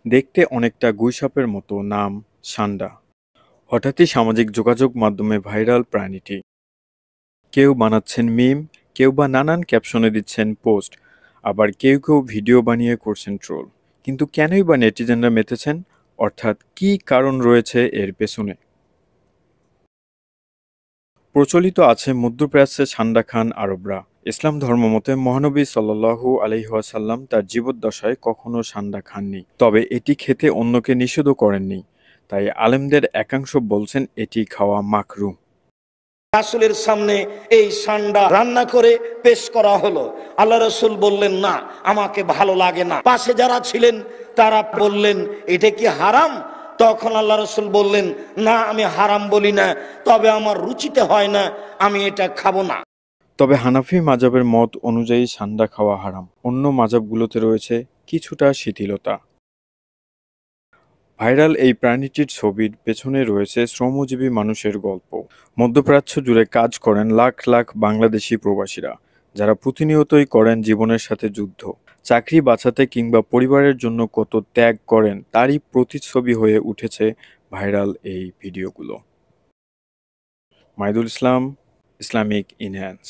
দেখতে অনেকটা গুইসাপের মতো, নাম সান্ডা। হঠাৎই সামাজিক যোগাযোগ মাধ্যমে ভাইরাল প্রাণীটি। কেউ বানাচ্ছেন মিম, কেউ বা নানান ক্যাপশনে দিচ্ছেন পোস্ট, আবার কেউ কেউ ভিডিও বানিয়ে করছেন ট্রোল। কিন্তু কেনই বা নেটিজেনরা মেতেছেন? অর্থাৎ কী কারণ রয়েছে এর পেছনে? প্রচলিত আছে মধ্যপ্রাচ্যে সান্ডা খান আরবরা। ইসলাম ধর্মমতে মহানবী সাল্লাল্লাহু আলাইহি ওয়াসাল্লাম তার জীবদ্দশায় কখনো সান্ডা খাননি, তবে এটি খেতে অন্যকে নিষেধও করেননি। তাই আলেমদের একাংশ বলছেন এটি খাওয়া মাকরুহ। রাসূলের সামনে এই সান্ডা রান্না করে পেশ করা হলো। আল্লাহ রাসূল বললেন, না, আমাকে ভালো লাগে না। পাশে যারা ছিলেন তারা বললেন, এটা কি হারাম? তখন আল্লাহ রাসূল বললেন, না, আমি হারাম বলি না, তবে আমার রুচিতে হয় না, আমি এটা খাবো না। তবে হানাফি মাযহাবের মত অনুযায়ী সান্ডা খাওয়া হারাম। অন্য মাযহাবগুলোতে রয়েছে কিছুটা শিথিলতা। ভাইরাল এই প্রাণীটির ছবির পেছনে রয়েছে শ্রমজীবী মানুষের গল্প। মধ্যপ্রাচ্য জুড়ে কাজ করেন লাখ লাখ বাংলাদেশি প্রবাসীরা, যারা প্রতিনিয়তই করেন জীবনের সাথে যুদ্ধ। চাকরি বাঁচাতে কিংবা পরিবারের জন্য কত ত্যাগ করেন তারই প্রতিচ্ছবি হয়ে উঠেছে ভাইরাল এই ভিডিওগুলো। মাইদুল ইসলাম, ইসলামিক ইনহ্যান্স।